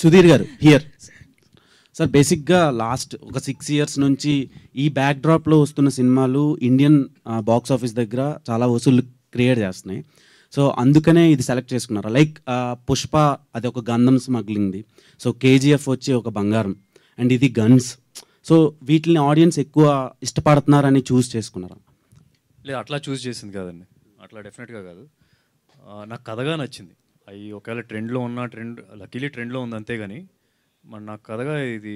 సుధీర్ గారు here. Sir బేసిక్గా last ఒక 6 years నుంచి ఈ బ్యాక్డ్రాప్లో వస్తున్న సినిమాలు ఇండియన్ బాక్స్ ఆఫీస్ దగ్గర చాలా వసూలు క్రియేట్ చేస్తున్నాయి. సో అందుకనే ఇది సెలెక్ట్ చేసుకున్నారు. లైక్ పుష్ప అది ఒక గంధం స్మగ్లింగ్ది, సో కేజీఎఫ్ వచ్చి ఒక బంగారం, అండ్ ఇది గన్స్. సో వీటిని ఆడియన్స్ ఎక్కువ ఇష్టపడుతున్నారని చూస్ చేసుకున్నారా? లేదు, అట్లా చూస్ చేసింది కాదండి, అట్లా డెఫినెట్గా కాదు. నాకు కథగా నచ్చింది. అవి ఒకవేళ ట్రెండ్లో ఉన్న లక్కీలీ ట్రెండ్లో ఉంది అంతేగాని మరి నాకు కథగా ఇది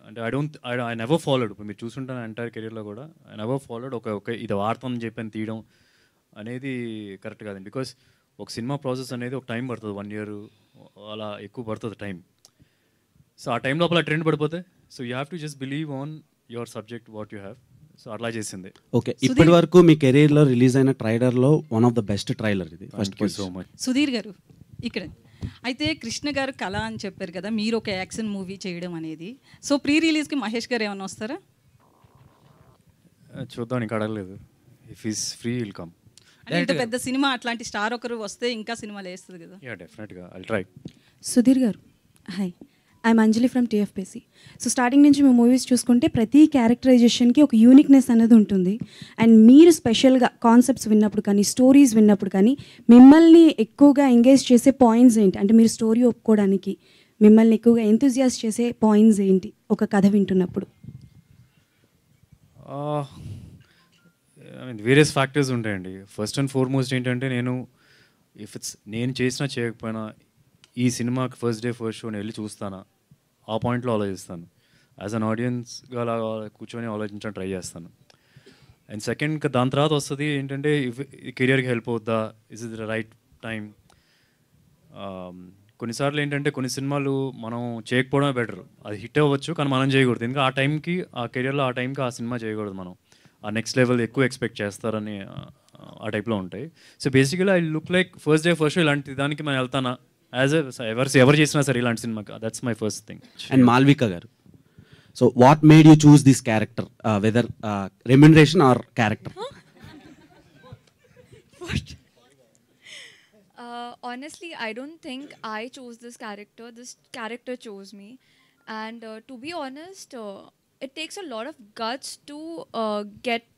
అంటే ఐ నెవర్ ఫాలోడ్. ఇప్పుడు మీరు చూసుంటాను ఎంటైర్ కెరీర్లో కూడా ఐ నెవర్ ఫాలోడ్ ఒక ఇది వార్తని చెప్పని తీయడం అనేది కరెక్ట్ కాదండి. బికాస్ ఒక సినిమా ప్రాసెస్ అనేది ఒక టైం పడుతుంది, 1 year అలా ఎక్కువ పడుతుంది టైం. సో ఆ టైం లోపల ట్రెండ్ పడిపోతే so you have to just believe on your subject what you have. So అట్లా చేసింది. ఓకే, ఇప్పటి వరకు మీ కెరీర్లో రిలీజ్ అయిన ట్రైలర్లో one of the best trailer ఇది. Thank you so much. Sudheer గారు ఇక్కడ అయితే కృష్ణ గారు కళ అని చెప్పారు కదా, మీరు ఒక యాక్షన్ మూవీ చేయడం అనేది. సో ప్రీ రిలీజ్కి మహేష్ గారు ఏమైనా వస్తారా? చూద్దాం, ఇంకా అడగలేదు. If is free will come. అంటే ఇంత పెద్ద సినిమా అట్లాంటి స్టార్ ఒకరు వస్తే ఇంకా సినిమాలు వేస్తుంది కదా. యా డెఫినెట్గా ఐల్ ట్రై. సుధీర్ గారు hi, I'm Anjali from TFPC. So starting నుంచి మేము మూవీస్ చూసుకుంటే ప్రతి క్యారెక్టరైజేషన్కి ఒక యూనిక్నెస్ అనేది ఉంటుంది. అండ్ మీరు స్పెషల్గా కాన్సెప్ట్స్ విన్నప్పుడు కానీ స్టోరీస్ విన్నప్పుడు కానీ మిమ్మల్ని ఎక్కువగా ఎంగేజ్ చేసే పాయింట్స్ ఏంటి? అంటే మీరు స్టోరీ ఒప్పుకోవడానికి మిమ్మల్ని ఎక్కువగా ఎంతూజియాస్ చేసే పాయింట్స్ ఏంటి ఒక కథ వింటున్నప్పుడు? ఐ మీన్ వేరియస్ ఫ్యాక్టర్స్ ఉంటాయండి. ఫస్ట్ అండ్ ఫార్మోస్ట్ ఏంటంటే నేను చేసినా చేయకపోయినా ఈ సినిమాకి ఫస్ట్ డే ఫస్ట్ షో నేను వెళ్ళి చూస్తానా, ఆ పాయింట్లో ఆలోచిస్తాను. యాజ్ అన్ ఆడియన్స్గా అలా కూర్చొని ఆలోచించడానికి ట్రై చేస్తాను. అండ్ సెకండ్ దాని తర్వాత వస్తుంది ఏంటంటే కెరియర్కి హెల్ప్ అవుద్దా, is it the right time. కొన్నిసార్లు ఏంటంటే కొన్ని సినిమాలు మనం చేయకపోవడమే బెటర్. అది హిట్ అవ్వచ్చు కానీ మనం చేయకూడదు. ఎందుకంటే ఆ టైంకి ఆ కెరియర్లో ఆ టైంకి ఆ సినిమా చేయకూడదు. మనం ఆ నెక్స్ట్ లెవెల్ ఎక్కువ ఎక్స్పెక్ట్ చేస్తారని ఆ టైప్లో ఉంటాయి. So basically I look like first day first show ఇలాంటి దానికి మనం వెళ్తానా యాజ్ ఎవరు చేసినా సరే ఇలాంటి సినిమాకి, that's my first thing. And Malvika గారు, so what made you choose this character, whether remuneration or character? Honestly, I don't think I chose this character. This character chose me. And to be honest, it takes a lot of guts to get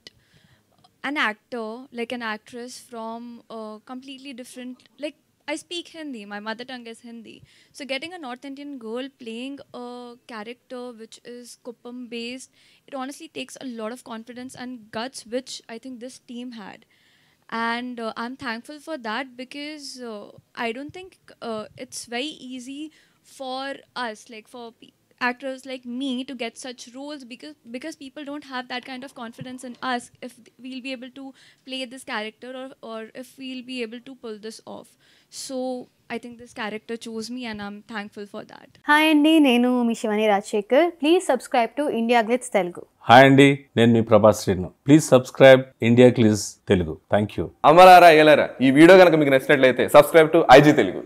an actor, like an actress from completely different, like I speak Hindi, my mother tongue is Hindi. So getting a North Indian girl playing a character which is Kuppam based, it honestly takes a lot of confidence and guts, which I think this team had. And I'm thankful for that because I don't think it's very easy for us, like for actors like me, to get such roles because people don't have that kind of confidence in us if we'll be able to play this character or if we'll be able to pull this off. So I think this character chose me and I'm thankful for that. Hi Andy, nenu mi Shivani Rajshekhar. Please subscribe to India Glitz Telugu. Hi అండి, నేను మీ Prabhas Srinu. Please subscribe India Glitz Telugu. Thank you. అమలారా ఏలరా, ఈ video కనుక మీకు నచ్చినట్లయితే subscribe to IG Telugu.